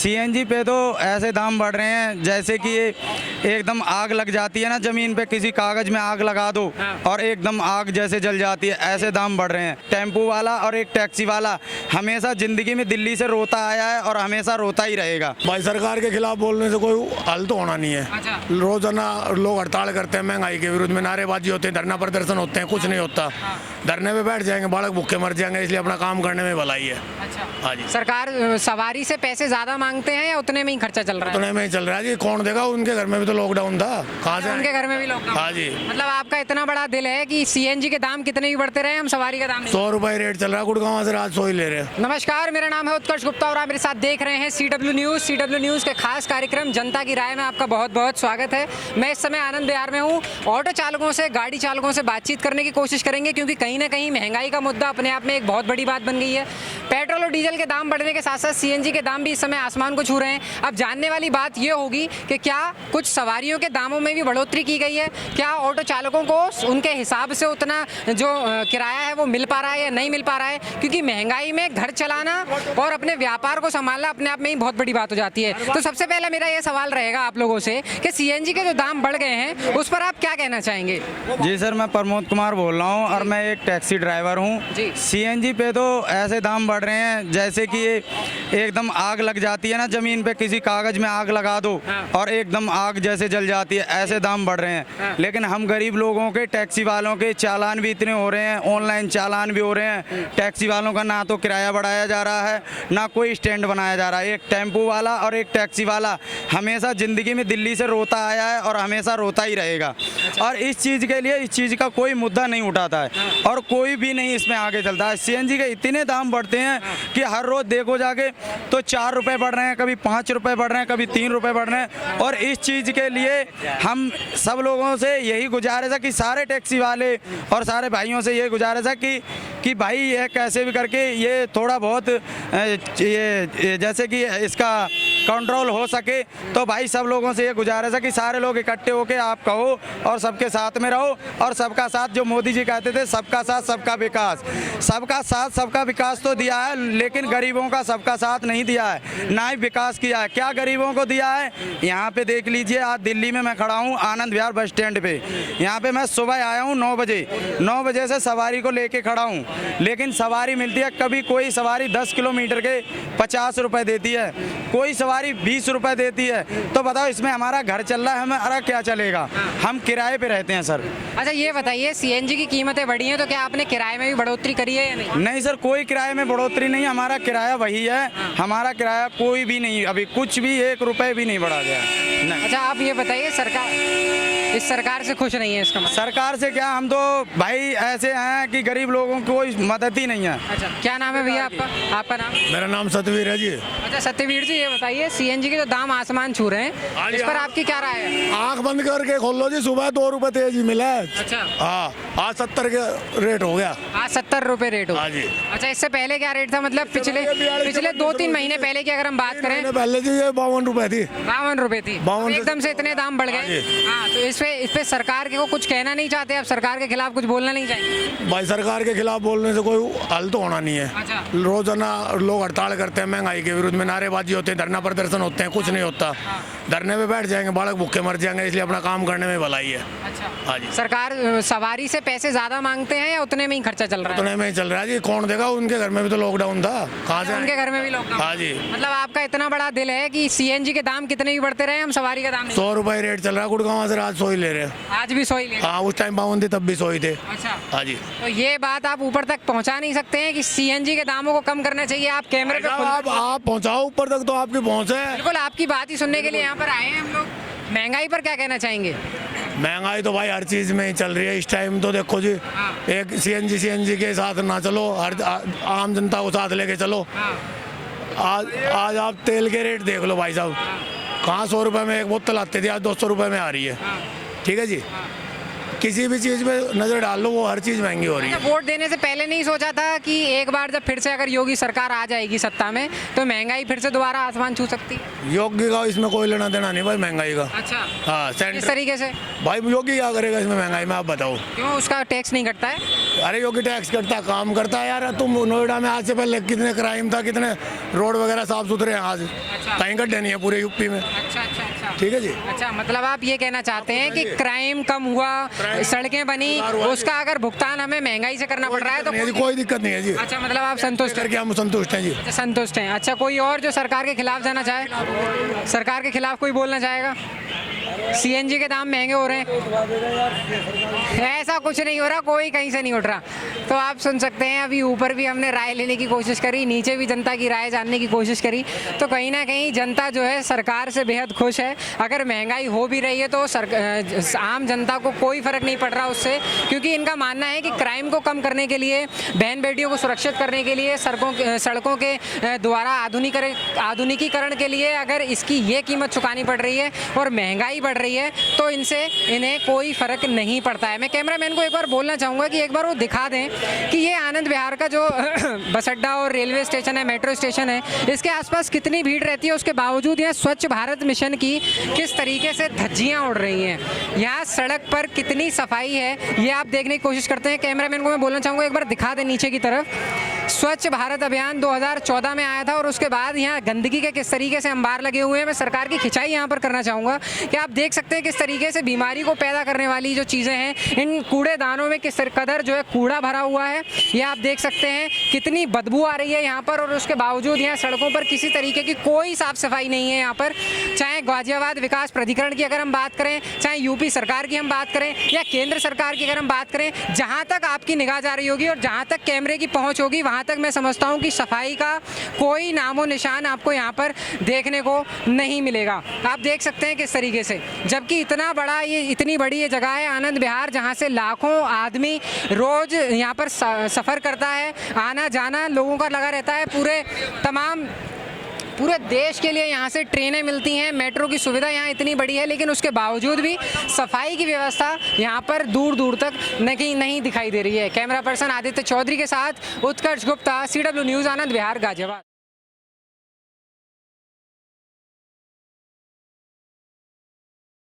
CNG पे तो ऐसे दाम बढ़ रहे हैं जैसे कि एकदम आग लग जाती है ना ज़मीन पे, किसी कागज में आग लगा दो और एकदम आग जैसे जल जाती है, ऐसे दाम बढ़ रहे हैं। टेम्पो वाला और एक टैक्सी वाला हमेशा ज़िंदगी में दिल्ली से रोता आया है और हमेशा रोता ही रहेगा। भाई सरकार के खिलाफ बोलने से कोई हल तो होना नहीं है। अच्छा। रोजाना लोग हड़ताल करते हैं, महंगाई के विरुद्ध में नारेबाजी होते हैं, धरना प्रदर्शन होते हैं, कुछ नहीं होता। धरने पे बैठ जाएंगे, बालक भूखे मर जाएंगे, इसलिए अपना काम करने में भलाई है। अच्छा। हाँ जी। सरकार सवारी से पैसे ज्यादा मांगते हैं या उतने में ही खर्चा चल रहा है? उतने में ही चल रहा है जी। कौन देगा? उनके घर में भी तो लॉकडाउन था, कहाँ से? उनके घर में भी लॉकडाउन। हाँ जी। मतलब आपका इतना बड़ा दिल है कि सीएनजी के दाम कितने भी बढ़ते रहे, हम सवारी का दाम नहीं। 100 रुपए रेट चल रहा है, गुड़गांव से रात 100 ही ले रहे हैं। नमस्कार, मेरा नाम है उत्कर्ष गुप्ता और आप मेरे साथ देख रहे हैं CW न्यूज़। CW न्यूज़ के खास कार्यक्रम जनता की राय में आपका बहुत बहुत स्वागत है। मैं इस समय आनंद विहार में हूँ। ऑटो चालकों से, गाड़ी चालकों से बातचीत करने की कोशिश करेंगे क्योंकि कहीं ना कहीं महंगाई का मुद्दा अपने आप में एक बहुत बड़ी बात बन गई है। पेट्रोल और डीजल के दाम बढ़ने के साथ साथ सीएनजी के दाम भी इस समय आसमान को छू रहे हैं। अब जानने वाली बात ये होगी कि क्या कुछ सवारियों के दामों में भी बढ़ोतरी की गई है, क्या ऑटो चालकों को उनके हिसाब से उतना जो किराया है वो मिल पा रहा है या नहीं मिल पा रहा है, क्योंकि महंगाई में घर चलाना और अपने व्यापार को संभालना अपने आप में ही बहुत बड़ी बात हो जाती है। तो सबसे पहले मेरा ये सवाल रहेगा आप लोगों से कि सीएनजी के जो दाम बढ़ गए हैं उस पर आप क्या कहना चाहेंगे? जी सर, मैं प्रमोद कुमार बोल रहा हूँ और मैं एक टैक्सी ड्राइवर हूँ। जी। सीएनजी पे तो ऐसे दाम बढ़ रहे हैं जैसे कि एकदम आग लग जाती है ना ज़मीन पे, किसी कागज में आग लगा दो और एकदम आग जैसे जल जाती है, ऐसे दाम बढ़ रहे हैं। लेकिन हम गरीब लोगों के, टैक्सी वालों के चालान भी इतने हो रहे हैं, ऑनलाइन चालान भी हो रहे हैं। टैक्सी वालों का ना तो किराया बढ़ाया जा रहा है, ना कोई स्टैंड बनाया जा रहा है। एक टेम्पो वाला और एक टैक्सी वाला हमेशा ज़िंदगी में दिल्ली से रोता आया है और हमेशा रोता ही रहेगा। और इस चीज़ के लिए इस चीज़ का कोई मुद्दा नहीं उठाता है और कोई भी नहीं इसमें आगे चलता है। सीएनजी के इतने दाम बढ़ते हैं कि हर रोज़ देखो जाके तो 4 रुपये बढ़ रहे हैं, कभी 5 रुपये बढ़ रहे हैं, कभी 3 रुपये बढ़ रहे हैं। और इस चीज़ के लिए हम सब लोगों से यही गुजारिश है कि सारे टैक्सी वाले और सारे भाइयों से यही गुजारिश है कि भाई ये कैसे भी करके ये थोड़ा बहुत ये जैसे कि इसका कंट्रोल हो सके, तो भाई सब लोगों से ये गुजारिश है कि सारे लोग इकट्ठे होके आप कहो और सबके साथ में रहो। और सबका साथ, जो मोदी जी कहते थे, सबका साथ सबका विकास। सबका साथ सबका विकास तो दिया है, लेकिन गरीबों का सबका साथ नहीं दिया है, ना ही विकास किया है। क्या गरीबों को दिया है? यहाँ पे देख लीजिए, आज दिल्ली में मैं खड़ा हूँ आनंद विहार बस स्टैंड पे। यहाँ पे मैं सुबह आया हूँ 9 बजे, 9 बजे से सवारी को लेके खड़ा हूँ, लेकिन सवारी मिलती है, कभी कोई सवारी 10 किलोमीटर के 50 रुपए देती है, कोई सवारी 20 रुपए देती है। तो बताओ इसमें हमारा घर चल रहा है, हमारा क्या चलेगा? हम किराए पे रहते हैं सर। अच्छा, ये बताइए, सीएनजी की कीमतें बढ़ी हैं तो क्या आपने किराए में भी बढ़ोतरी करी है या नहीं? नहीं सर, कोई किराए में बढ़ोतरी नहीं, हमारा किराया वही है। हमारा किराया कोई भी नहीं, अभी कुछ भी 1 रुपए भी नहीं बढ़ा गया नहीं। अच्छा, आप ये बताइए, इस सरकार से खुश नहीं है इसका मतलब? सरकार से क्या, हम तो भाई ऐसे हैं कि गरीब लोगों को कोई मदद ही नहीं है। अच्छा, क्या नाम है भैया आपका? आपका नाम? मेरा नाम सतवीर है जी। अच्छा सत्यवीर जी, ये बताइए, सीएनजी के जो दाम आसमान छू रहे हैं इस पर आपकी क्या राय है? आंख बंद करके खोल लो जी, सुबह 2 रुपए तेजी मिला है। अच्छा। हाँ, आज 70 का रेट हो गया। आज 70 रुपए रेट हो। हाँ जी। अच्छा, इससे पहले क्या रेट था? मतलब पिछले 2-3 महीने पहले की अगर हम बात करें, पहले जी ये 52 रुपए थी। 52 रुपए थी। 52 एकदम से इतने दाम बढ़ गए। हाँ, तो इस पे सरकार को कुछ कहना नहीं चाहते? आप सरकार के खिलाफ कुछ बोलना नहीं चाहिए? भाई सरकार के खिलाफ बोलने से कोई हल तो होना नहीं है। अच्छा। रोजाना लोग हड़ताल करते हैं, महंगाई के विरुद्ध में नारेबाजी होते हैं, धरना प्रदर्शन होते हैं, कुछ नहीं होता। धरने पे बैठ जाएंगे, बालक भूखे मर जाएंगे, इसलिए अपना काम करने में भलाई है। अच्छा। हाँ जी। सरकार सवारी से पैसे ज्यादा मांगते हैं या उतने में ही खर्चा चल रहा है? उतने में ही चल रहा है जी। कौन देगा? उनके घर में भी तो लॉकडाउन था, कहाँ से? उनके घर में भी लॉकडाउन। हाँ जी। मतलब आपका इतना बड़ा दिल है कि सीएनजी के दाम कितने भी बढ़ते रहे, हम सवारी का दाम नहीं। 100 रुपए रेट चल रहा है, गुड़गांव से रात 100 ही ले रहे हैं। आज भी 100 ही ले। हाँ, उस टाइम 52 थे, तब भी 100 ही थे। अच्छा। हाँ जी। तो ये बात आप ऊपर तक पहुंचा नहीं सकते हैं कि सीएनजी के दामों को कम करना चाहिए? आप कैमरे पे आप पहुँचाओ ऊपर तक, तो आपकी पहुँच है। बिल्कुल, आपकी बात ही सुनने के लिए यहाँ पर आए हैं हम लोग। महंगाई पर क्या कहना चाहेंगे? महंगाई तो भाई हर चीज़ में ही चल रही है इस टाइम। तो देखो जी, एक सीएनजी के साथ ना चलो, हर आम जनता को साथ लेके चलो। आज आप तेल के रेट देख लो भाई साहब, कहाँ 100 रुपये में एक बोतल आती थी, आज 200 रुपये में आ रही है। ठीक है जी। किसी भी चीज़ पे नज़र डाल लो, वो हर चीज़ महंगी हो रही है। वोट देने से पहले नहीं सोचा था कि एक बार जब फिर से अगर योगी सरकार आ जाएगी सत्ता में तो महंगाई फिर से दोबारा आसमान छू सकती है? योगी का इसमें कोई लेना देना नहीं भाई महंगाई का। अच्छा, हाँ किस सेंटर तरीके से? भाई योगी क्या करेगा इसमें महंगाई में, आप बताओ। क्यों उसका टैक्स नहीं कटता है? अरे योगी टैक्स करता है, काम करता है यार। तुम नोएडा में आज से पहले कितने क्राइम था, कितने रोड वगैरह साफ सुथरे हैं आज, कहीं गड्ढे नहीं है पूरे यूपी में। अच्छा अच्छा अच्छा, ठीक है जी। अच्छा मतलब आप ये कहना चाहते हैं कि क्राइम कम हुआ, सड़कें बनी, उसका अगर भुगतान हमें महंगाई से करना पड़ रहा है तो नहीं जी, कोई दिक्कत नहीं है जी। अच्छा मतलब आप संतुष्ट हैं? करके हम संतुष्ट हैं जी। अच्छा, संतुष्ट हैं। अच्छा, कोई और जो सरकार के खिलाफ जाना चाहे, सरकार के खिलाफ कोई बोलना चाहेगा? सीएनजी के दाम महंगे हो रहे हैं, ऐसा कुछ नहीं हो रहा, कोई कहीं से नहीं उठ रहा। तो आप सुन सकते हैं, अभी ऊपर भी हमने राय लेने की कोशिश करी, नीचे भी जनता की राय जानने की कोशिश करी, तो कहीं ना कहीं जनता जो है सरकार से बेहद खुश है। अगर महंगाई हो भी रही है तो आम जनता को कोई फर्क नहीं पड़ रहा उससे, क्योंकि इनका मानना है कि क्राइम को कम करने के लिए, बहन बेटियों को सुरक्षित करने के लिए, सड़कों के द्वारा आधुनिकीकरण के लिए अगर इसकी ये कीमत चुकानी पड़ रही है और महंगाई बढ़ रही है तो इन्हें कोई फर्क नहीं पड़ता है। मैं कैमरामैन को एक बार बोलना चाहूँगा कि एक बार वो दिखा दें कि ये आनंद विहार का जो बस अड्डा और रेलवे स्टेशन है, मेट्रो स्टेशन है, इसके आसपास कितनी भीड़ रहती है, उसके बावजूद यहाँ स्वच्छ भारत मिशन की किस तरीके से धज्जियाँ उड़ रही हैं, यहाँ सड़क पर कितनी सफाई है, ये आप देखने की कोशिश करते हैं। कैमरामैन को मैं बोलना चाहूँगा एक बार दिखा दें नीचे की तरफ। स्वच्छ भारत अभियान 2014 में आया था और उसके बाद यहाँ गंदगी के किस तरीके से अंबार लगे हुए हैं। मैं सरकार की खिंचाई यहाँ पर करना चाहूँगा कि आप देख सकते हैं किस तरीके से बीमारी को पैदा करने वाली जो चीज़ें हैं, इन कूड़ेदानों में किस कदर जो है कूड़ा भरा हुआ है, ये आप देख सकते हैं कितनी बदबू आ रही है यहाँ पर। और उसके बावजूद यहाँ सड़कों पर किसी तरीके की कोई साफ सफाई नहीं है यहाँ पर। चाहे गाजियाबाद विकास प्राधिकरण की अगर हम बात करें, चाहे यूपी सरकार की हम बात करें या केंद्र सरकार की अगर हम बात करें, जहाँ तक आपकी निगाह जा रही होगी और जहाँ तक कैमरे की पहुँच होगी वहाँ तक मैं समझता हूँ कि सफाई का कोई नामो निशान आपको यहाँ पर देखने को नहीं मिलेगा। आप देख सकते हैं किस तरीके से, जबकि इतनी बड़ी ये जगह है आनंद विहार, जहाँ से लाखों आदमी रोज यहाँ पर सफ़र करता है, आना जाना लोगों का लगा रहता है। पूरे देश के लिए यहाँ से ट्रेनें मिलती हैं, मेट्रो की सुविधा यहाँ इतनी बड़ी है, लेकिन उसके बावजूद भी सफाई की व्यवस्था यहाँ पर दूर दूर तक नहीं दिखाई दे रही है। कैमरा पर्सन आदित्य चौधरी के साथ उत्कर्ष गुप्ता, CW न्यूज़, आनंद विहार, गाजियाबाद।